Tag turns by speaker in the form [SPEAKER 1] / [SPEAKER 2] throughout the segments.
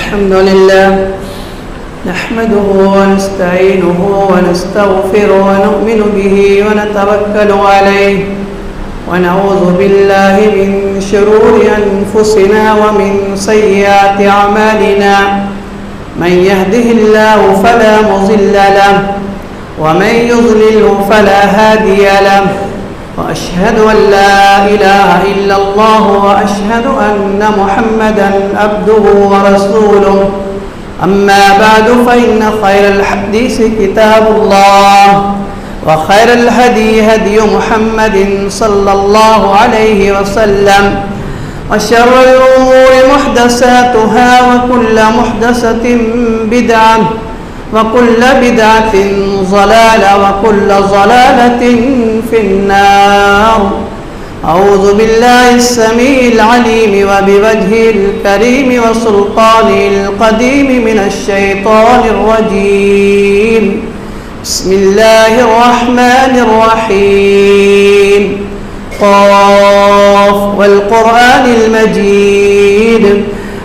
[SPEAKER 1] الحمد لله نحمده ونستعينه ونستغفره ونؤمن به ونتوكل عليه ونعوذ بالله من شرور أنفسنا ومن سيئات أعمالنا من يهده الله فلا مضل له ومن يضلله فلا هادي له وأشهد أن لا إله إلا الله وأشهد أن محمدا عبده ورسوله أما بعد فإن خير الحديث كتاب الله وخير الهدي هدي محمد صلى الله عليه وسلم وشر الأمور محدثاتها وكل محدثة بدعة وكل بدعة ضلالة وكل ضلالة في النار. أعوذ بالله السميع العليم وبوجهه الكريم وسلطانه القديم من الشيطان الرجيم. بسم الله الرحمن الرحيم. قاف والقرآن المجيد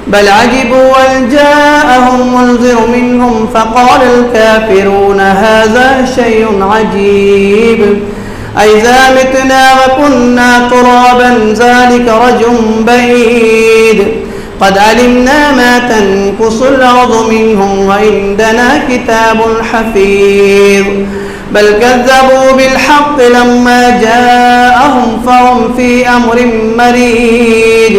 [SPEAKER 1] بل عجبوا أن جاءهم منذر منهم فقال الكافرون هذا شيء عجيب أئذا متنا وكنا ترابا ذلك رجع بعيد قد علمنا ما تنقص الأرض منهم وعندنا كتاب حفيظ بل كذبوا بالحق لما جاءهم فهم في أمر مريج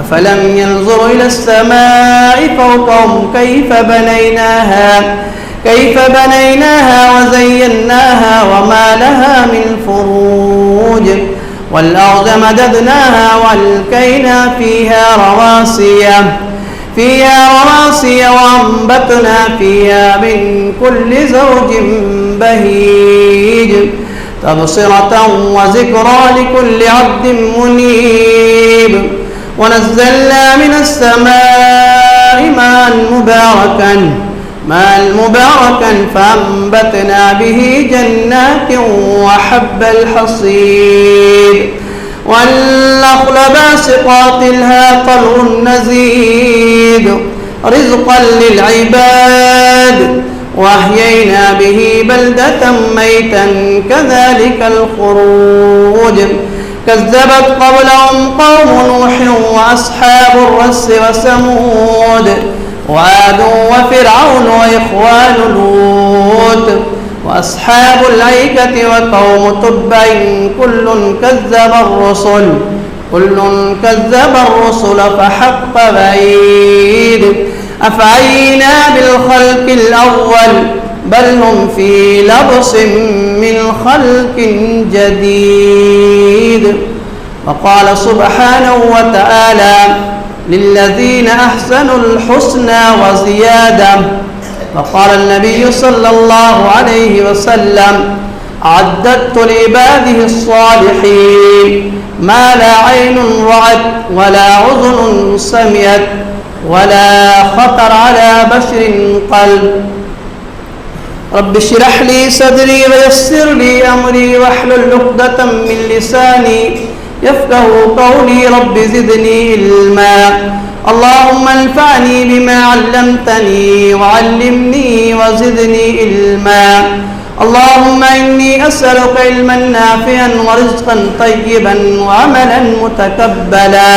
[SPEAKER 1] أفلم ينظروا إلى السماء فوقهم كيف بنيناها وزيناها وما لها من فروج والأرض مددناها وألقينا فيها رواسي وأنبتنا فيها من كل زوج بهيج تبصرة وذكرى لكل عبد منيب ونزلنا من السماء ماء مباركا فأنبتنا به جنات وحب الحصيد والنخل باسقات لها طلع نضيد رزقا للعباد وأحيينا به بلدة ميتا كذلك الخروج كذبت قبلهم قوم نوح وأصحاب الرس وثمود وعاد وفرعون وإخوان لوط وأصحاب الأيكة وقوم تبع كل كذب الرسل فحق وعيد أفعينا بالخلق الأول بل هم في لبس من خلق جديد. وقال سبحانه وتعالى للذين أحسنوا الحسنى وزيادة. وقال النبي صلى الله عليه وسلم أعددت لعباده الصالحين ما لا عين رأت ولا أذن سمعت ولا خطر على بشر قلب. رب اشرح لي صدري ويسر لي أمري واحلل عقدة من لساني يفقه قولي رب زدني علما. اللهم انفعني بما علمتني وعلمني وزدني علما. اللهم إني أسألك علما نافعا ورزقا طيبا وعملا متقبلا.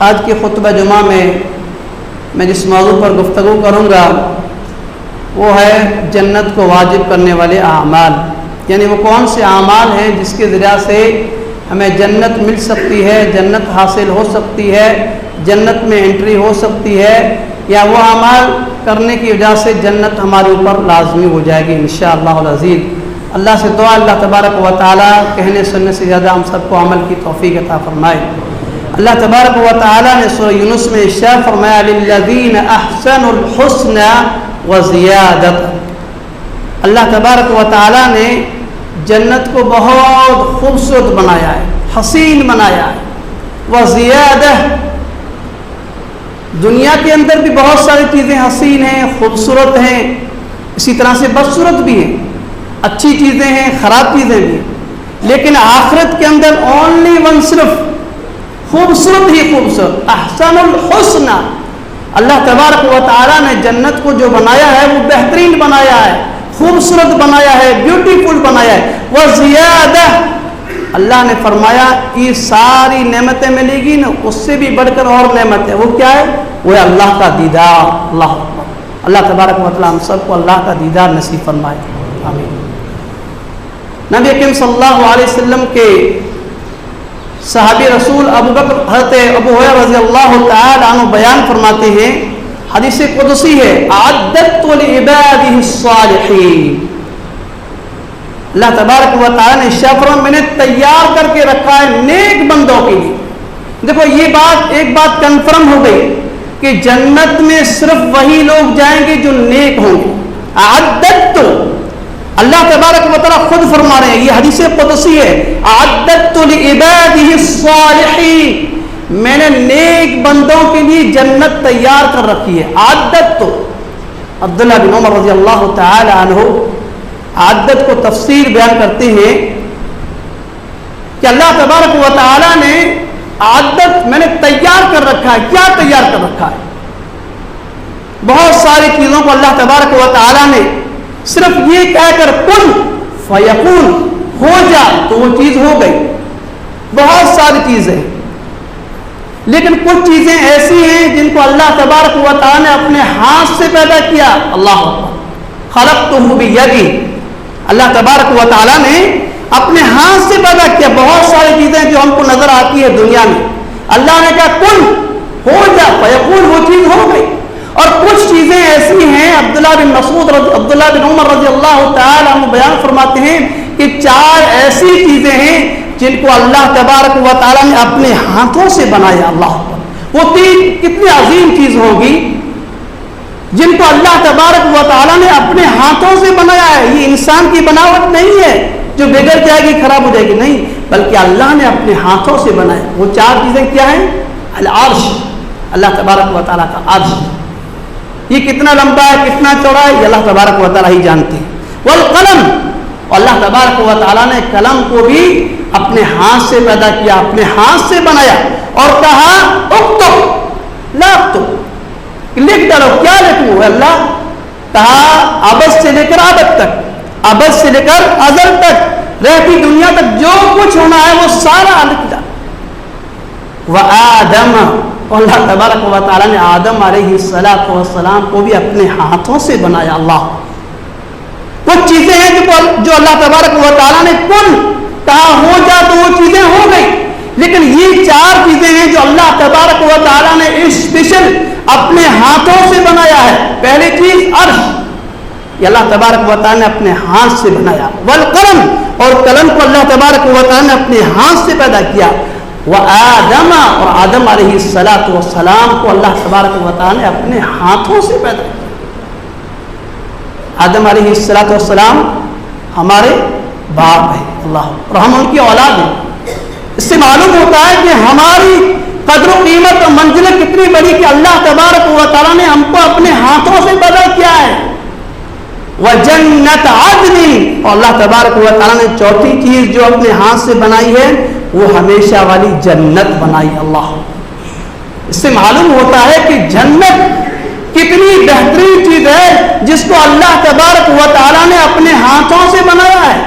[SPEAKER 1] آج کی خطبہ جمعہ میں جس موضوع پر گفتگو کروں گا وہ ہے جنت کو واجب کرنے والے اعمال، یعنی وہ کون سے اعمال ہیں جس کے ذریعہ سے ہمیں جنت مل سکتی ہے، جنت حاصل ہو سکتی ہے، جنت میں انٹری ہو سکتی ہے، یا وہ اعمال کرنے کی وجہ سے جنت ہمارے اوپر لازمی ہو جائے گی انشاءاللہ العزیز۔ اللہ سے دعا اللہ تبارک و تعالی کہنے سننے سے زیادہ ہم سب کو عمل کی توفیق عطا فرمائے۔ اللہ تبارک و تعالی نے سورہ یونس میں ارشاد فرمایا للذین احسنوا الحسنى وزیادۃ۔ اللہ تبارک و تعالی نے جنت کو بہت خوبصورت بنایا ہے، حسین بنایا ہے، وزیادہ۔ دنیا کے اندر بھی بہت ساری چیزیں حسین ہیں، خوبصورت ہیں، اسی طرح سے بدصورت بھی ہیں، اچھی چیزیں ہیں، خراب چیزیں بھی ہیں، لیکن آخرت کے اندر اونلی ون، صرف خوبصورت ہی خوبصورت، احسن الحسنى۔ اللہ تبارک و تعالی نے جنت کو جو بنایا ہے وہ بہترین بنایا ہے، خوبصورت بنایا ہے، بیوٹیفل بنایا ہے، وزیادہ۔ اللہ نے فرمایا یہ ساری نعمتیں ملے گی نا، اس سے بھی بڑھ کر اور نعمت ہے، وہ کیا ہے؟ وہ ہے اللہ کا دیدار۔ اللہ اکبر۔ اللہ تبارک و تعالی ہم سب کو اللہ کا دیدار نصیب فرمائے، آمین۔ نبی اکرم صلی اللہ علیہ وسلم کے صحابی رسول ابو بکر حضرت ابو ہریرہ رضی اللہ تعالی عنہ بیان فرماتے ہیں، حدیث قدسی ہے، اعددت لعبادہ الصالحین۔ اللہ تبارک و تعالی نے شفرہ میں نے تیار کر کے رکھا ہے نیک بندوں کے لیے۔ دیکھو یہ بات، ایک بات کنفرم ہو گئی کہ جنت میں صرف وہی لوگ جائیں گے جو نیک ہوں گے۔ اعددت، اللہ تبارک و تعالی خود فرما رہے ہیں، یہ حدیث قدسی ہے، اعددت لعبادہ الصالحین، میں نے نیک بندوں کے لیے جنت تیار کر رکھی ہے۔ اعددت، عبداللہ بن عمر رضی اللہ تعالی عنہ عدت کو تفسیر بیان کرتے ہیں کہ اللہ تبارک و تعالی نے عدت میں نے تیار کر رکھا ہے۔ کیا تیار کر رکھا ہے؟ بہت ساری چیزوں کو اللہ تبارک و تعالی نے صرف یہ کہہ کر کن فیکون، ہو جا، تو وہ چیز ہو گئی۔ بہت ساری چیزیں، لیکن کچھ چیزیں ایسی ہیں جن کو اللہ تبارک و تعالی نے اپنے ہاتھ سے پیدا کیا۔ اللہ اکبر، خلقتہ بیدی، اللہ تبارک و تعالی نے اپنے ہاتھ سے پیدا کیا۔ بہت ساری چیزیں جو ہم کو نظر آتی ہے دنیا میں، اللہ نے کہا کن، ہو جا، فیکون، وہ چیز ہو گئی۔ اور کچھ چیزیں ایسی ہیں، عبداللہ بن عمر رضی اللہ تعالی عنہ بیان فرماتے ہیں کہ 4 ایسی چیزیں ہیں جن کو اللہ تبارک و تعالی نے اپنے ہاتھوں سے بنایا۔ اللہ اکبر، وہ 3 کتنی عظیم چیز ہوگی جن کو اللہ تبارک و تعالی نے اپنے ہاتھوں سے بنایا ہے۔ یہ انسان کی بناوٹ نہیں ہے جو بگڑ جائے گی، خراب ہو جائے گی، نہیں، بلکہ اللہ نے اپنے ہاتھوں سے بنایا۔ وہ 4 چیزیں کیا ہیں؟ العرش، اللہ تبارک و تعالی کا عرش، یہ کتنا لمبا ہے، کتنا چوڑا ہے، یہ اللہ تبارک و تعالی ہی جانتے ہیں۔ والقلم، اللہ تبارک و تعالی نے قلم کو بھی اپنے ہاتھ سے پیدا کیا، اپنے ہاتھ سے بنایا، اور کہا اکتب لا اکتب، لکھ ڈالو، کیا لکھوں؟ اللہ کہا ابد سے لے کر ابد تک، ابد سے لے کر ازل تک، رہتی دنیا تک جو کچھ ہونا ہے وہ سارا لکھ ڈالو۔ وآدم، اللہ تبارک و تعالی نے آدم علیہ السلام کو بھی اپنے ہاتھوں سے بنایا۔ اللہ، کچھ چیزیں ہیں جو اللہ تبارک و تعالی نے کن کہا ہو جا تو وہ چیزیں ہو گئی، لیکن یہ 4 چیزیں ہیں جو اللہ تبارک و تعالی نے اسپیشل اپنے ہاتھوں سے بنایا ہے۔ پہلی چیز عرش، یہ اللہ تبارک و تعالی نے اپنے ہاتھ سے بنایا۔ والقلم، اور قلم کو اللہ تبارک و تعالی نے اپنے ہاتھ سے پیدا کیا۔ وآدم، اور آدم علیہ السلام کو اللہ تبارک و تعالی نے اپنے ہاتھوں سے پیدا کیا۔ آدم علیہ السلام ہمارے باپ ہیں، اللہ، اور ہم ان کی اولاد ہیں۔ اس سے معلوم ہوتا ہے کہ ہماری قدر و قیمت اور منزلت کتنی بڑی کہ اللہ تبارک و تعالی نے ہم کو اپنے ہاتھوں سے پیدا کیا ہے۔ وجنت عدن، اور اللہ تبارک و تعالی نے 4تھی چیز جو اپنے ہاتھ سے بنائی ہے وہ ہمیشہ والی جنت بنائی۔ اللہ، اس سے معلوم ہوتا ہے کہ جنت کتنی بہترین چیز ہے جس کو اللہ تبارک و تعالی نے اپنے ہاتھوں سے بنایا ہے۔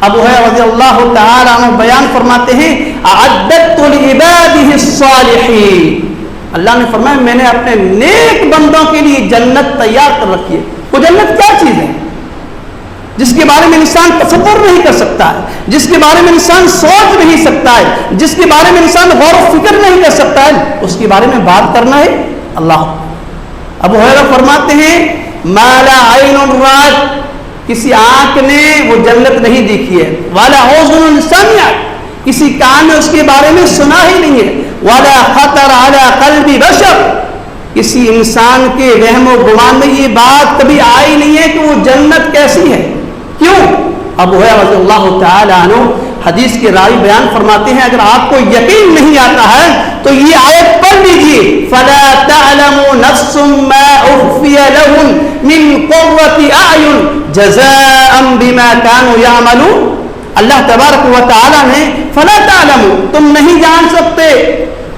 [SPEAKER 1] ابو ہریرہ رضی اللہ تعالی عنہ بیان فرماتے ہیں اعددت لعباده الصالحین، اللہ نے فرمایا میں نے اپنے نیک بندوں کے لیے جنت تیار کر رکھی ہے۔ وہ جنت کیا چیز ہے جس کے بارے میں انسان تصور نہیں کر سکتا ہے، جس کے بارے میں انسان سوچ نہیں سکتا ہے، جس کے بارے میں انسان غور و فکر نہیں کر سکتا ہے، اس کے بارے میں بات کرنا ہے اللہ۔ ابو ہریرہ فرماتے ہیں ما لا عین رأت، کسی آنکھ نے وہ جنت نہیں دیکھی ہے، ولا اذن سمعت، کسی کان نے اس کے بارے میں سنا ہی نہیں ہے، ولا خطر علی قلب بشر، کسی انسان کے وہم و گمان میں یہ بات کبھی آئی نہیں ہے کہ وہ جنت کیسی ہے۔ کیوں؟ ابو ہریرہ رضی اللہ تعالی عنہ حدیث کے راوی بیان فرماتے ہیں اگر آپ کو یقین نہیں آتا ہے تو یہ آیت پڑھ لیجیے فلا تعلم نفس ما اخفی لهم من قرۃ اعین جزاء بما كانوا يعملون، اللہ تبارک و تعالی نے فلا تعلم، تم نہیں جان سکتے،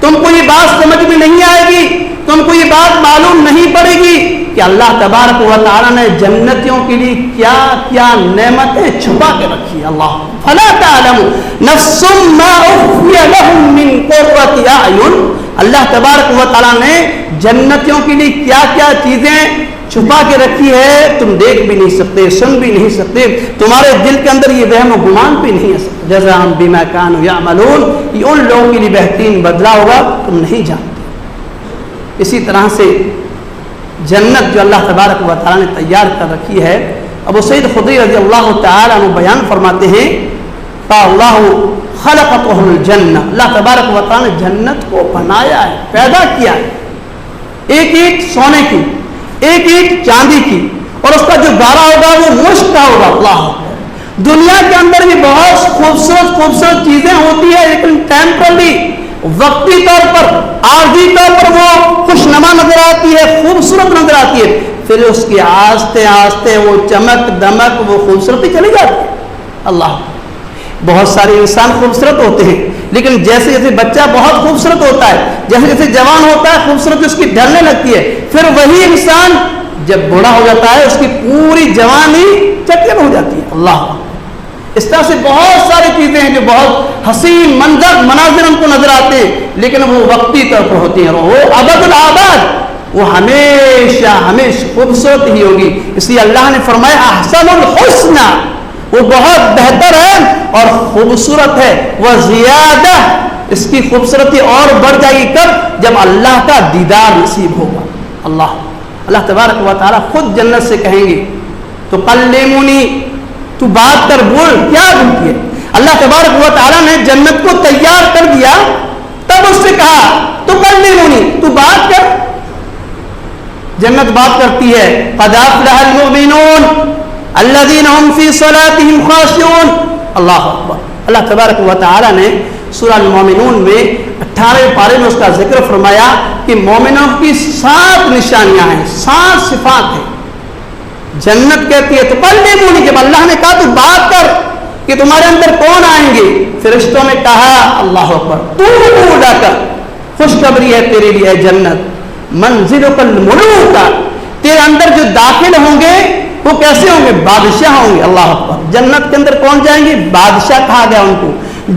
[SPEAKER 1] تم کو یہ بات سمجھ میں نہیں آئے گی، تم کو یہ بات معلوم نہیں پڑے گی کہ اللہ تبارک و تعالی نے جنتیوں کے لیے کیا کیا نعمتیں چھپا کے رکھی ہے۔ اللہ فلا تعلم نفس ما اخفی لهم من قرۃ اعین، اللہ تبارک و تعالی نے جنتیوں کے لیے کیا کیا چیزیں چھپا کے رکھی ہے، تم دیکھ بھی نہیں سکتے، سن بھی نہیں سکتے، تمہارے دل کے اندر یہ وہم و گمان بھی نہیں ہے۔ جزاء بما كانوا يعملون، یہ ان لوگوں کے لیے بہترین بدلہ ہوگا تم نہیں جانتے۔ اسی طرح سے جنت جو اللہ تبارک و تعالی نے تیار کر رکھی ہے، ابو سعید خدری رضی اللہ تعالی عنہ بیان فرماتے ہیں اللہ خلقته الجنہ، اللہ تبارک و تعالی نے جنت کو بنایا ہے، پیدا کیا ہے، ایک ایک سونے کی، ایک ایک چاندی کی، اور اس کا جو گارا ہوگا وہ مشک کا ہوگا۔ اللہ دنیا کے اندر بھی بہت خوبصورت خوبصورت چیزیں ہوتی ہیں لیکن ٹیمپرلی، وقتی طور پر، عارضی طور پر وہ خوشنما نظر آتی ہے، خوبصورت نظر آتی ہے، پھر اس کی آہستہ آہستہ وہ چمک دمک وہ خوبصورتی چلی جاتی ہے۔ اللہ بہت سارے انسان خوبصورت ہوتے ہیں لیکن جیسے جیسے بچہ بہت خوبصورت ہوتا ہے، جیسے جیسے جوان ہوتا ہے خوبصورتی اس کی ڈھلنے لگتی ہے، پھر وہی انسان جب بوڑھا ہو جاتا ہے اس کی پوری جوانی چٹیم ہو جاتی ہے۔ اللہ اس طرح سے بہت ساری چیزیں ہیں جو بہت حسین مناظر ہم کو نظر آتے ہیں لیکن وہ وقتی طور پر ہوتی ہیں، وہ ابد الآباد، وہ ہمیشہ ہمیشہ خوبصورت ہی ہوگی۔ اس لیے اللہ نے فرمایا احسن الحسنى، وہ بہت بہتر ہے اور خوبصورت ہے، وہ زیادہ، اس کی خوبصورتی اور بڑھ جائے گی کب؟ جب اللہ کا دیدار نصیب ہوگا۔ اللہ تبارک و تعالیٰ خود جنت سے کہیں گے تو کلمونی، تو بات کر، بول، کیا بولتی ہے؟ اللہ تبارک و تعالیٰ نے جنت کو تیار کر دیا، تب اس سے کہا تو کلمونی، تو بات کر۔ جنت بات کرتی ہے قد افلح المؤمنون الذين هم في صلاتهم خاشعون۔ اللہ اکبر۔ اللہ تبارک و تعالیٰ نے سورہ المومنون میں 18 پارے میں اس کا ذکر فرمایا کہ مومنوں کی 7 نشانیاں ہیں، 7 صفات ہیں۔ جنت کہتی ہے تو کلمونی، جب اللہ نے کہا تو بات کر کہ تمہارے اندر کون آئیں گے، فرشتوں نے کہا اللہ اکبر تو اڑا کر، خوشخبری ہے تیرے لیے جنت، منزلک الملوک، تیرے اندر جو داخل ہوں گے وہ کیسے ہوں گے؟ بادشاہ ہوں گے۔ اللہ اکبر۔ جنت کے اندر کون جائیں گے؟ بادشاہ کہا گیا ان کو،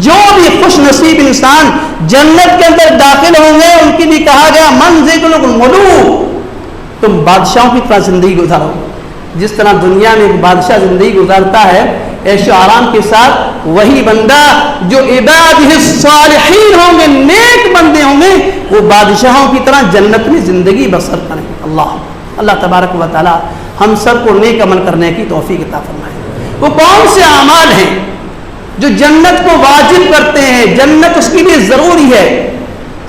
[SPEAKER 1] جو بھی خوش نصیب انسان جنت کے اندر داخل ہوں گے ان کی بھی کہا گیا منزلک الملوک، تم بادشاہوں کی طرح زندگی گزارو۔ جس طرح دنیا میں ایک بادشاہ زندگی گزارتا ہے عیش و آرام کے ساتھ، وہی بندہ جو عبادہ الصالحین ہوں گے، نیک بندے ہوں گے، وہ بادشاہوں کی طرح جنت میں زندگی بسر کریں۔ اللہ تبارک و تعالی ہم سب کو نیک عمل کرنے کی توفیق عطا فرمائے۔ وہ کون سے اعمال ہیں جو جنت کو واجب کرتے ہیں، جنت اس کے لیے ضروری ہے؟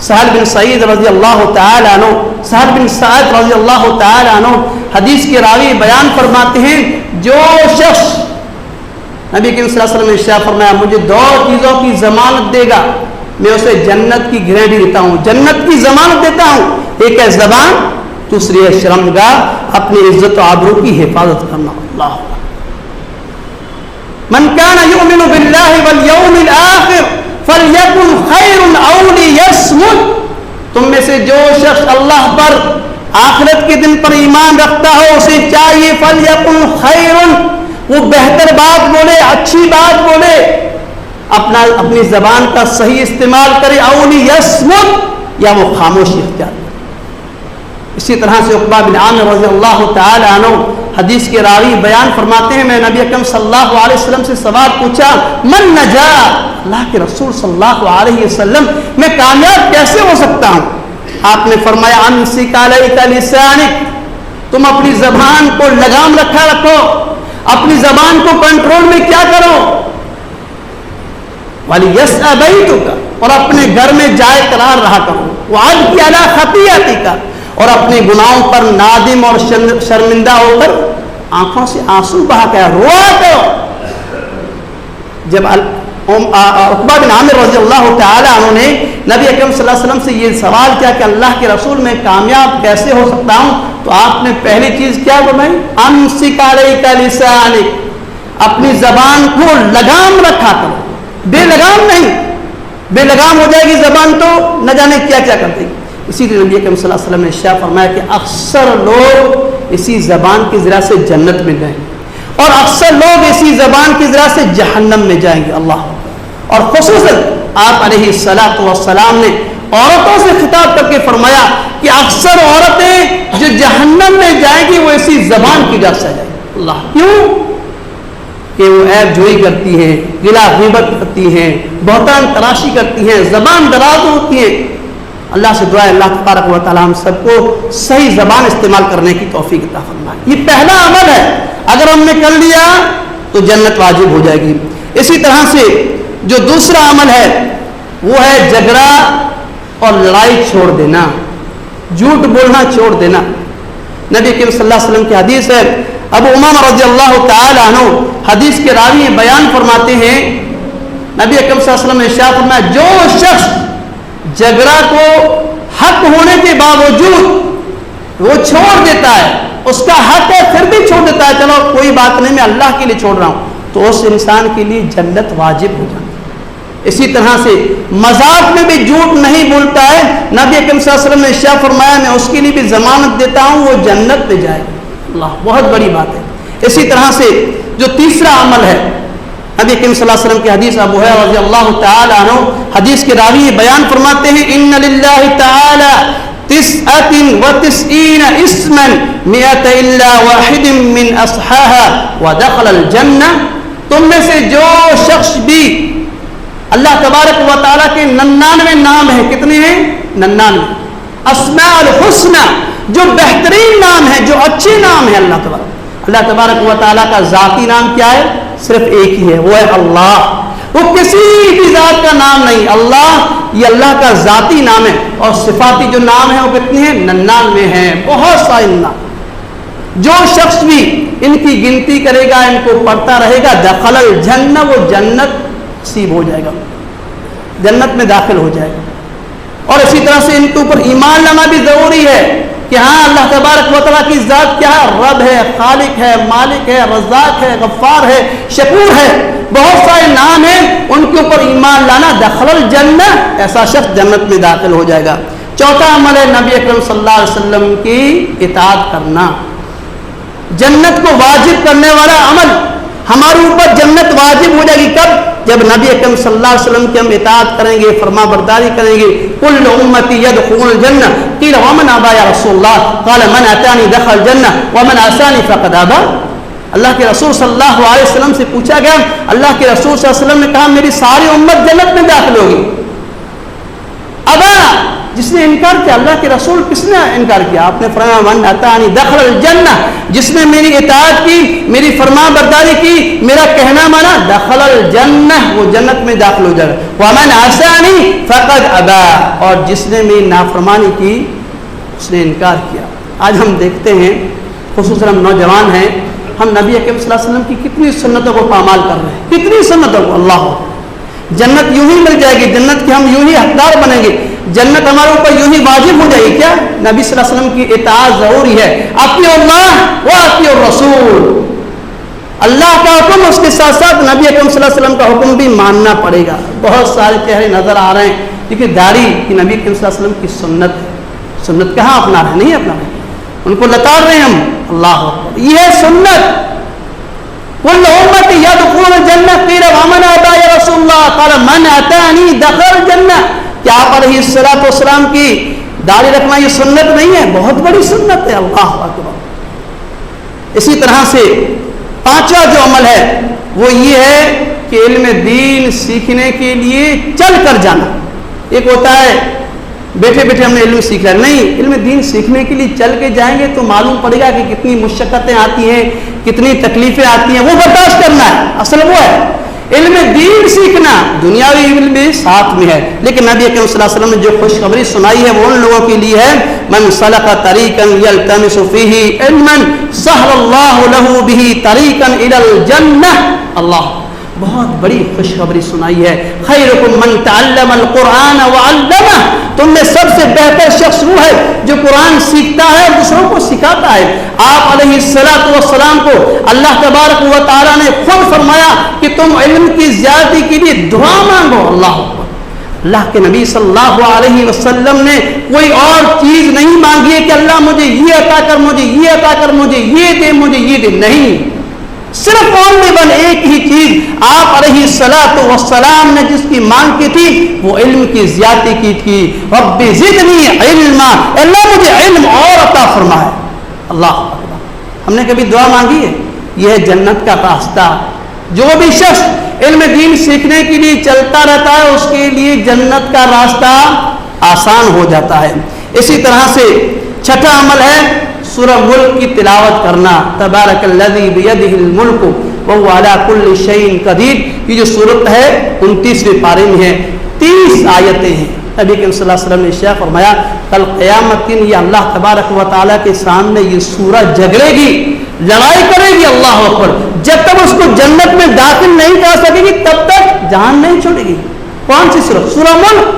[SPEAKER 1] سہل بن سعید رضی اللہ تعالی عنہ، سہل بن سعید رضی اللہ تعالی عنہ حدیث کے راوی بیان فرماتے ہیں جو شخص نبی کریم صلی اللہ علیہ وسلم نے ارشاد فرمایا مجھے 2 چیزوں کی ضمانت دے گا میں اسے جنت کی گارنٹی دیتا ہوں، جنت کی ضمانت دیتا ہوں، ایک ہے زبان، دوسری ہے شرمگاہ، اپنی عزت و آبرو کی حفاظت کرنا۔ اللہ من کان یؤمن باللہ والیوم الآخر فلیکن خیر او لیصمت، تم میں سے جو شخص اللہ پر، آخرت کے دن پر ایمان رکھتا ہو اسے چاہیے فلیکن خیر، وہ بہتر بات بولے، اچھی بات بولے، اپنی زبان کا صحیح استعمال کرے، اولی یصمت، یا وہ خاموشی اختیار کرے۔ اسی طرح سے عقبہ بن عامر رضی اللہ تعالی عنہ حدیث کے راوی بیان فرماتے ہیں، میں نبی اکرم صلی اللہ علیہ وسلم سے سوال پوچھا، من نجا، اللہ کے رسول صلی اللہ علیہ وسلم میں کامیاب کیسے ہو سکتا ہوں؟ آپ نے فرمایا، امسک علیک لسانک، تم اپنی زبان کو لگام رکھا رکھو، اپنی زبان کو کنٹرول میں کیا کرو، وَلِيَسْأَ بَيْتُكَ، اور اپنے گھر میں جائے قرار رہا کرو، وَعَلْقِ عَلَىٰ خَطِيئَتِكَ، اور اپنے گناہوں پر نادم اور شرمندہ ہو کر آنکھوں سے آنسو بہا کر روا کرو۔ جب عقبہ بن عامر رضی اللہ تعالی عنہ نے نبی اکرم صلی اللہ علیہ وسلم سے یہ سوال کیا کہ اللہ کے رسول میں کامیاب کیسے ہو سکتا ہوں، تو آپ نے پہلی چیز کیا فرمائی، امسک علیک لسانک، اپنی زبان کو لگام رکھا کرو، بے لگام نہیں، بے لگام ہو جائے گی زبان تو نہ جانے کیا کیا کر دے گی۔ اسی لیے نبی اکرم صلی اللہ علیہ وسلم نے ارشاد فرمایا کہ اکثر لوگ اسی زبان کی ذرا سے جنت میں جائیں گے اور اکثر لوگ اسی زبان کی ذرا سے جہنم میں جائیں گے۔ اللہ، اور خصوصاً آپ علیہ الصلاۃ والسلام نے عورتوں سے خطاب کر کے فرمایا کہ اکثر عورتیں جو جہنم میں جائیں گی وہ اسی زبان کی وجہ سے جائیں گی۔ اللہ، کیوں؟ کہ وہ عیب جوئی کرتی ہیں، غلا غیبت کرتی ہیں، بہتان تراشی کرتی ہیں، زبان دراز ہوتی ہیں۔ اللہ سے دعا ہے اللہ تبارک و تعالی ہم سب کو صحیح زبان استعمال کرنے کی توفیق عطا فرمائے۔ یہ پہلا عمل ہے، اگر ہم نے کر لیا تو جنت واجب ہو جائے گی۔ اسی طرح سے جو دوسرا عمل ہے وہ ہے جھگڑا اور لڑائی چھوڑ دینا، جھوٹ بولنا چھوڑ دینا۔ نبی کریم صلی اللہ علیہ وسلم کی حدیث ہے، ابو امامہ رضی اللہ تعالی عنہ حدیث کے راوی بیان فرماتے ہیں، نبی اکرم صلی اللہ علیہ وسلم نے ارشاد فرمایا، جو شخص جھگڑا کو حق ہونے کے باوجود وہ چھوڑ دیتا ہے، اس کا حق ہے پھر بھی چھوڑ دیتا ہے، چلو کوئی بات نہیں میں اللہ کے لیے چھوڑ رہا ہوں، تو اس انسان کے لیے جنت واجب ہو جاتی ہے۔ اسی طرح سے مذاق میں بھی جھوٹ نہیں بولتا ہے، نبی اکرم صلی اللہ علیہ وسلم نے ارشاد فرمایا میں اس کے لیے بھی ضمانت دیتا ہوں وہ جنت میں جائے گا۔ اللہ، بہت بڑی بات ہے۔ اسی طرح سے جو تیسرا عمل ہے، نبی کریم صلی اللہ علیہ وسلم کی حدیث ابو ہریرہ رضی اللہ تعالی عنہ حدیث کے راوی بیان فرماتے ہیں، ان للہ تعالی 99 اسما 100 الا واحد من اصحاها ودخل الجنہ، تم میں سے جو شخص بھی اللہ تبارک و تعالیٰ کے 99 نام ہیں، کتنے ہیں؟ 99 اسماء الحسنى، جو بہترین نام ہے، جو اچھے نام ہیں اللہ تبارک و تعالیٰ کا ذاتی نام کیا ہے؟ صرف ایک ہی ہے، وہ ہے اللہ۔ وہ کسی بھی ذات کا نام نہیں، اللہ یہ اللہ کا ذاتی نام ہے، اور صفاتی جو نام ہے وہ کتنے ہیں؟ 99 ہیں، بہت سارے نام۔ جو شخص بھی ان کی گنتی کرے گا، ان کو پڑھتا رہے گا، دخل الجنہ، وہ جنت نصیب ہو جائے گا، جنت میں داخل ہو جائے گا۔ اور اسی طرح سے ان کے اوپر ایمان لانا بھی ضروری ہے کہ ہاں اللہ تبارک و تعالیٰ کی ذات کیا ہے؟ رب ہے، خالق ہے، مالک ہے، رزاق ہے، غفار ہے، شکور ہے، بہت سارے نام ہیں، ان کے اوپر ایمان لانا، دخل الجنہ، ایسا شخص جنت میں داخل ہو جائے گا۔ چوتھا عمل ہے نبی اکرم صلی اللہ علیہ وسلم کی اطاعت کرنا، جنت کو واجب کرنے والا عمل۔ ہمارے اوپر جنت واجب ہو جائے گی کب؟ جب نبی اکرم صلی اللہ علیہ وسلم کی ہم اطاعت کریں گے، فرما برداری کریں گے۔ کل امتی یدخلون الجنہ قیل ومن ابا یا رسول اللہ قال من اتانی دخل الجنہ ومن عصانی فقد ابا۔ اللہ کے رسول صلی اللہ علیہ وسلم سے پوچھا گیا، اللہ کے رسول صلی اللہ علیہ وسلم نے کہا میری ساری امت جنت میں داخل ہوگی۔ ابا، جس نے انکار کیا، اللہ کے رسول کس نے انکار کیا؟ آپ نے فرمایا من اتانی دخل الجنہ، جس نے میری اطاعت کی، میری فرما برداری کی، میرا کہنا مانا، دخل الجنہ، وہ جنت میں داخل ہو جائے گا۔ ومن عصانی فقد ابا، اور جس نے میری نافرمانی کی اس نے انکار کیا۔ آج ہم دیکھتے ہیں، خصوصاً ہم نوجوان ہیں، ہم نبی اکرم صلی اللہ علیہ وسلم کی کتنی سنتوں کو پامال کر رہے ہیں، کتنی سنتوں کو۔ اللہ، جنت یوں ہی مل جائے گی، جنت کے ہم یوں ہی حقدار بنیں گے، جنت ہمارے اوپر یوں ہی واجب ہو جائے گی۔ کیا؟ نبی صلی اللہ علیہ وسلم کی اطاعت ضروری ہے۔ اطیعوا اللہ و اطیعوا الرسول، اللہ کا حکم، اس کے ساتھ ساتھ نبی اکرم صلی اللہ علیہ وسلم کا حکم بھی ماننا پڑے گا۔ بہت سارے چہرے نظر آ رہے ہیں، کیونکہ داڑھی کی نبی اکرم صلی اللہ علیہ وسلم کی سنت ہے، سنت کہاں اپنا رہے؟ نہیں اپنا رہے، ان کو لتاڑ رہے ہیں ہم۔ اللہ اکبر، یہ ہے سنت۔ كل أمتي يدخلون الجنة قيل ومن أبى يا رسول الله قال من أتاني دخل الجنة. کیا آپ علیہ الصلوۃ والسلام کی داڑھی رکھنا یہ سنت نہیں ہے؟ بہت بڑی سنت ہے. اللہ اکبر. اسی طرح سے پانچواں جو عمل ہے وہ یہ ہے کہ علم دین سیکھنے کے لیے چل کر جانا. ایک ہوتا ہے بیٹھے بیٹھے ہم نے علم سیکھا، نہیں، علم دین سیکھنے کے لیے چل کے جائیں گے تو معلوم پڑے گا کہ کتنی مشقتیں آتی ہیں، کتنی تکلیفیں آتی ہیں، وہ برداشت کرنا ہے. اصل وہ ہے علم دین سیکھنا. دنیاوی علم بھی ساتھ میں ہے، لیکن نبی اکرم صلی اللہ علیہ وسلم نے جو خوشخبری سنائی ہے وہ ان لوگوں کے لیے ہے من سلک طریقا یلتمس فیہ علما سہل اللہ لہ بہ طریقا الی الجنہ. اللہ بہت بڑی خوشخبری سنائی ہے. خیرکم من تعلم القرآن وعلمہ. تم میں سب سے بہتر شخص وہ ہے جو قرآن سیکھتا ہے اور دوسروں کو سکھاتا ہے. آپ علیہ الصلوۃ والسلام کو اللہ تبارک و تعالیٰ نے خود فرمایا کہ تم علم کی زیادتی کے لیے دعا مانگو. اللہ کے نبی صلی اللہ علیہ وسلم نے کوئی اور چیز نہیں مانگی ہے کہ اللہ مجھے یہ عطا کر، مجھے یہ عطا کر، مجھے یہ دے، مجھے یہ دے. نہیں، صرف اونلی ون ایک ہی چیز آپ علیہ الصلوۃ والسلام نے جس کی مانگ کی تھی وہ علم کی زیادتی کی تھی. رب زدنی علما، اللہ مجھے علم اور عطا فرمائے. اللہ اکبر. ہم نے کبھی دعا مانگی ہے؟ یہ ہے جنت کا راستہ. جو بھی شخص علم دین سیکھنے کے لیے چلتا رہتا ہے اس کے لیے جنت کا راستہ آسان ہو جاتا ہے. اسی طرح سے چھٹا عمل ہے سورہ ملک کی تلاوت کرنا. تبارک الذی بیدہ الملک وہو علی کل شیء قدیر. یہ جو سورت ہے 29ویں پارے میں ہے، 30 آیتیں ہیں. نبی کریم صلی اللہ علیہ وسلم نے ارشاد فرمایا کل قیامت دن یہ اللہ تبارک و تعالیٰ کے سامنے یہ سورہ جھگڑے گی، لڑائی کرے گی. اللہ اکبر. جب تک اس کو جنت میں داخل نہیں کر سکے گی تب تک جان نہیں چھوڑے گی. کون سی سورہ؟ سورہ ملک.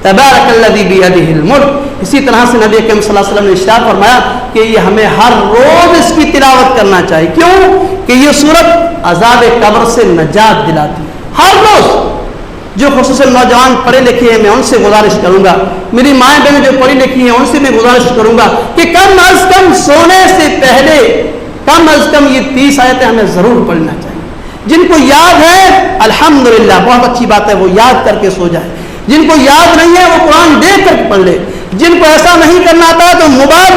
[SPEAKER 1] تبارک الذی بیدہ الملک. اسی طرح سے نبی اکرم صلی اللہ علیہ وسلم نے ارشاد فرمایا کہ یہ ہمیں ہر روز اس کی تلاوت کرنا چاہیے. کیوں؟ کہ یہ سورت عذاب قبر سے نجات دلاتی ہے. ہر روز. جو خصوصاً نوجوان پڑھے لکھے ہیں میں ان سے گزارش کروں گا، میری مائیں بہنیں جو پڑھی لکھی ہیں ان سے میں گزارش کروں گا کہ کم از کم سونے سے پہلے کم از کم یہ 30 آیتیں ہمیں ضرور پڑھنا چاہیے. جن کو یاد ہے الحمدللہ، بہت اچھی بات ہے، وہ یاد کر کے سو جائے. جن کو یاد نہیں ہے وہ قرآن دیکھ کر پڑھ لے. جن کو ایسا نہیں کرنا آتا تو موبائل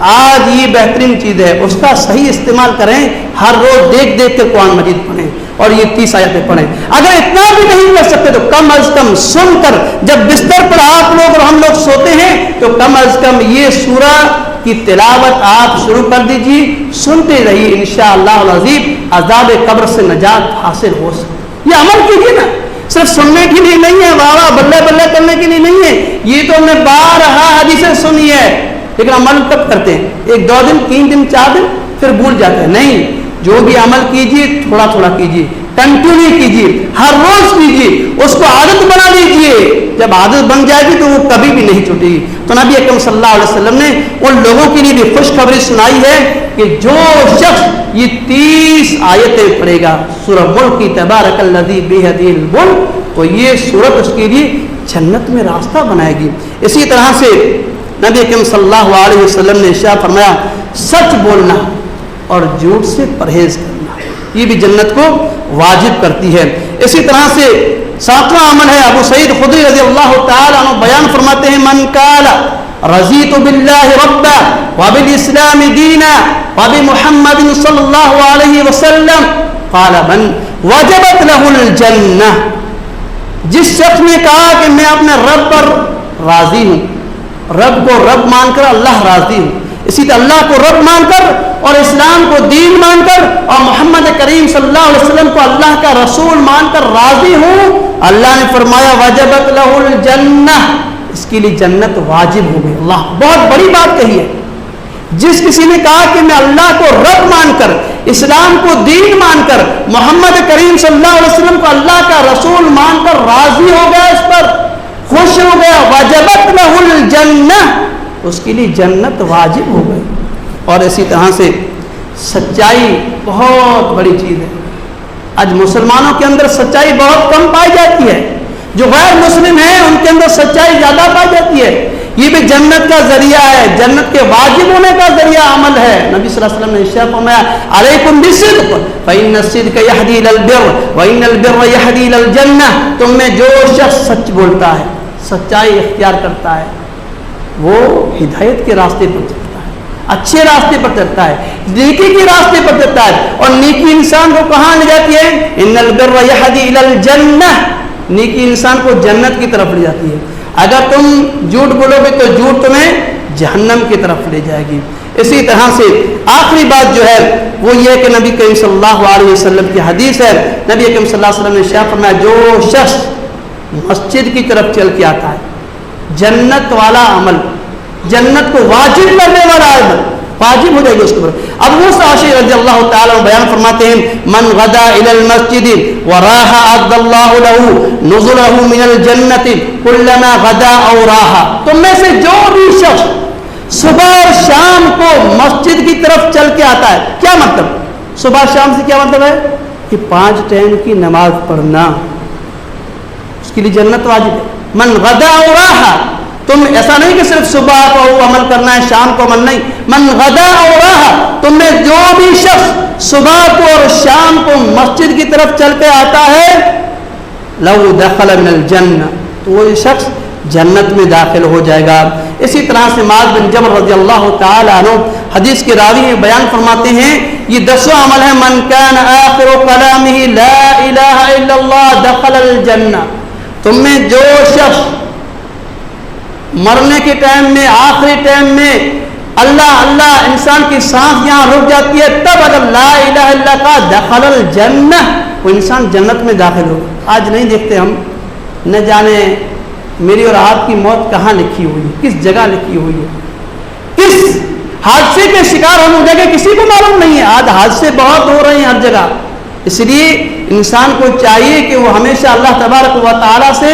[SPEAKER 1] آج یہ بہترین چیز ہے، اس کا صحیح استعمال کریں. ہر روز دیکھ دیکھ کے قرآن مجید پڑھیں اور یہ 30 آیتیں پڑھیں. اگر اتنا بھی نہیں کر سکتے تو کم از کم سن کر جب بستر پر آپ لوگ اور ہم لوگ سوتے ہیں تو کم از کم یہ سورہ کی تلاوت آپ شروع کر دیجیے، سنتے رہیے. انشاءاللہ العظیم عذاب قبر سے نجات حاصل ہو سکے. یہ عمل کیجیے نا، صرف سننے کے لیے نہیں ہے، واہ واہ بلے بلے کرنے کے لیے نہیں ہے. یہ تو ہم نے بارہا حدیثیں سنی ہے، لیکن عمل کب کرتے ہیں؟ 1-2 دن 3 دن 4 دن پھر بھول جاتے ہیں. نہیں، جو بھی عمل کیجیے تھوڑا تھوڑا کیجیے، کنٹینیو کیجیے، ہر روز کیجیے، اس کو عادت بنا لیجیے. جب عادت بن جائے گی تو وہ کبھی بھی نہیں چھوٹے گی. تو نبی اکرم صلی اللہ علیہ وسلم نے ان لوگوں کے لیے بھی خوشخبری سنائی ہے کہ جو شخص یہ 30 آیتیں پڑھے گا سورہ ملک کی تبارک الذی بیدہ الملک، تو یہ سورت اس کے لیے جنت میں راستہ بنائے گی. اسی طرح سے نبی اکرم صلی اللہ علیہ وسلم نے ارشاد فرمایا سچ بولنا اور جھوٹ سے پرہیز کرنا، یہ بھی جنت کو واجب کرتی ہے. اسی طرح سے 7واں عمل ہے ابو سعید خدری رضی اللہ تعالی عنہ بیان فرماتے ہیں من قال رضیت باللہ ربا وبالاسلام دینا وبمحمد صلی اللہ علیہ وسلم قال من وجبت له الجنہ. جس شخص نے کہا کہ میں اپنے رب پر راضی ہوں، رب کو رب مان کر اللہ راضی ہوں، اسی طرح اللہ کو رب مان کر اور اسلام کو دین مان کر اور محمد کریم صلی اللہ علیہ وسلم کو اللہ کا رسول مان کر راضی ہوں، اللہ نے فرمایا وجبت لہ الجنہ، اس کے لیے جنت واجب ہو گئی. اللہ بہت بڑی بات کہی ہے. جس کسی نے کہا کہ میں اللہ کو رب مان کر، اسلام کو دین مان کر، محمد کریم صلی اللہ علیہ وسلم کو اللہ کا رسول مان کر راضی ہو گیا، اس پر خوش ہو گیا، وجبت لہ الجنہ، اس کے لیے جنت واجب ہو گئی. اور اسی طرح سے سچائی بہت بڑی چیز ہے. آج مسلمانوں کے اندر سچائی بہت کم پائی جاتی ہے، جو غیر مسلم ہیں ان کے اندر سچائی زیادہ پائی جاتی ہے. یہ بھی جنت کا ذریعہ ہے، جنت کے واجب ہونے کا ذریعہ عمل ہے۔ نبی صلی اللہ علیہ وسلم نے ارشاد فرمایا علیکم بالصدق فإن الصدق يهدي إلى البر وإن البر يهدي إلى الجنة۔ تم میں جو شخص سچ بولتا ہے، سچائی اختیار کرتا ہے، وہ ہدایت کے راستے پر چلتا ہے، اچھے راستے پر چلتا ہے، نیکی کے راستے پر چلتا ہے۔ اور نیکی انسان کو کہاں لے جاتی ہے؟ ان البر يهدي الى الجنہ، نیکی انسان کو جنت کی طرف لے جاتی ہے۔ اگر تم جھوٹ بولو گے تو جھوٹ تمہیں جہنم کی طرف لے جائے گی۔ اسی طرح سے آخری بات جو ہے وہ یہ ہے کہ نبی کریم صلی اللہ علیہ وسلم کی حدیث ہے، نبی کریم صلی اللہ علیہ وسلم نے ارشاد فرمایا جو شخص مسجد کی طرف چل کے آتا ہے، جنت والا عمل، جنت کو واجب کرنے والا عمل واجب ہو جائے گی اس کے اوپر۔ ابو موسیٰ اشعری رضی اللہ تعالیٰ عنہ بیان فرماتے ہیں من غدا الى المسجد وراح عد اللہ له نزله من الجنت كلما غدا او راح۔ تم میں سے جو بھی شخص صبح اور شام کو مسجد کی طرف چل کے آتا ہے، کیا مطلب؟ صبح شام سے کیا مطلب ہے؟ کہ 5 ٹائم کی نماز پڑھنا، اس کے لیے جنت واجب ہے۔ من غدا او راح، تم ایسا نہیں کہ صرف صبح کو عمل کرنا ہے شام کو عمل نہیں، من غدا او راح، تم میں جو بھی شخص صبح کو اور شام کو مسجد کی طرف چل کے آتا ہے لو دخل من الجنہ، تو وہ شخص جنت میں داخل ہو جائے گا۔ اسی طرح سے معاذ بن جبل رضی اللہ تعالی عنہ حدیث کے راوی میں بیان فرماتے ہیں یہ 10 عمل ہے من کان آخر کلامہ لا الہ الا اللہ دخل الجنہ۔ تم میں جو شخص مرنے کے ٹائم میں، آخری ٹائم میں اللہ اللہ انسان کی سانس یہاں رک جاتی ہے، تب اگر لا الہ الا اللہ دخل الجنہ، وہ انسان جنت میں داخل ہوگا۔ آج نہیں دیکھتے ہم، نہ جانے میری اور آپ کی موت کہاں لکھی ہوئی ہے، کس جگہ لکھی ہوئی ہے، کس حادثے کے شکار ہم ہو جائیں گے کسی کو معلوم نہیں ہے۔ آج حادثے بہت ہو رہے ہیں ہر جگہ، اس لیے انسان کو چاہیے کہ وہ ہمیشہ اللہ تبارک و تعالیٰ سے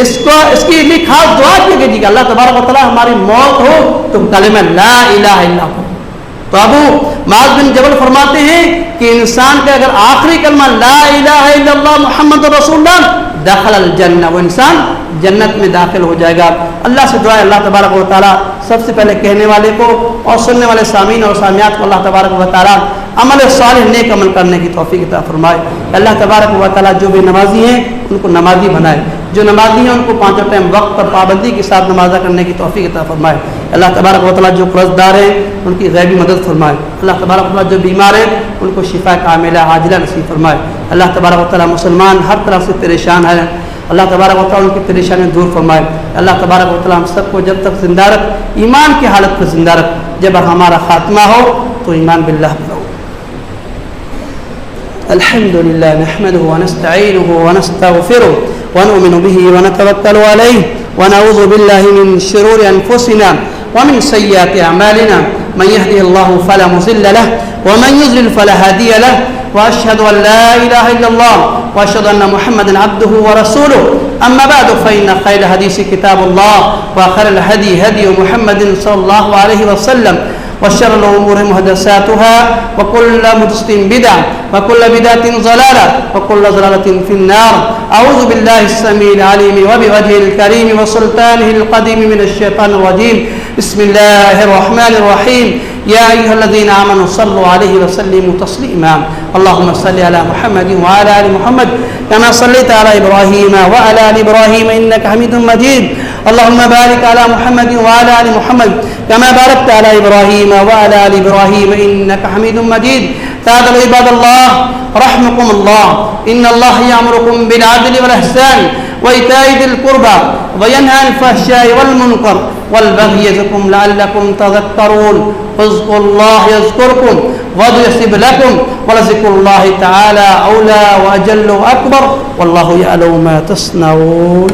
[SPEAKER 1] اس کی لیے خاص دعا کیجیے کہ اللہ تبارک و تعالیٰ ہماری موت ہو تو کلمہ لا الہ الا اللہ۔ تو ابو معاذ بن جبل فرماتے ہیں کہ انسان کا اگر آخری کلمہ لا الہ الا اللہ محمد رسول اللہ دخل الجنہ، وہ انسان جنت میں داخل ہو جائے گا۔ اللہ سے دعا ہے اللہ تبارک و تعالیٰ سب سے پہلے کہنے والے کو اور سننے والے سامعین اور سامعات کو اللہ تبارک و تعالیٰ عمل صالح نیک عمل کرنے کی توفیق عطا فرمائے۔ اللہ تبارک و تعالیٰ جو بھی نمازی ہیں ان کو نمازی بنائے، جو نمازی ہیں ان کو 5 ٹائم وقت پر پابندی کے ساتھ نماز ادا کرنے کی توفیق عطا فرمائے۔ اللہ تبارک و تعالیٰ جو قرض دار ہیں ان کی غیبی مدد فرمائے۔ اللہ تبارک و تعالیٰ جو بیمار ہیں ان کو شفا کاملہ عاجلہ نصیب فرمائے۔ اللہ تبارک و تعالیٰ مسلمان ہر طرح سے پریشان ہیں، اللہ تبارک و تعالیٰ ان کی پریشانی دور فرمائے۔ اللہ تبارک و تعالیٰ ہم سب کو جب تک زندہ رکھ، ایمان کی حالت پر زندہ رکھ، جب ہمارا خاتمہ ہو تو ایمان باللہ پر ہو۔ الحمد لله نحمده ونستعينه ونستغفره ونؤمن به ونتوكل عليه ونعوذ بالله من شرور أنفسنا ومن سيئات أعمالنا من يهده الله فلا مضل له ومن يضلل فلا هادي له وأشهد أن لا إله إلا الله وأشهد أن محمدا عبده ورسوله أما بعد فإن خير الحديث كتاب الله وخير الهدي هدي محمد صلى الله عليه وسلم وشر الأمور محدثاتها وكل محدثة بدعة وكل بدعة ضلالة وكل ضلالة في النار۔ أعوذ بالله السميع العليم وبوجهه الكريم وسلطانه القديم من الشيطان الرجيم، بسم الله الرحمن الرحيم، يا أيها الذين آمنوا صلوا عليه وسلموا تسليما، اللهم صل على محمد وعلى آل محمد كما صليت على إبراهيم وعلى آل إبراهيم إنك حميد مجيد، اللهم بارك على محمد وعلى آل محمد كما باركت على إبراهيم وعلى آل إبراهيم إنك حميد مجيد۔ تعالوا عباد الله رحمكم الله، إن الله يأمركم بالعدل والإحسان وإيتاء ذي القربى وينهى عن الفحشاء والمنكر والبغي يعظكم لعلكم تذكرون، فاذكروا الله يذكركم وادعوه يستجب لكم ولذكر الله تعالى أولى وأجل وأكبر والله يعلم ما تصنعون۔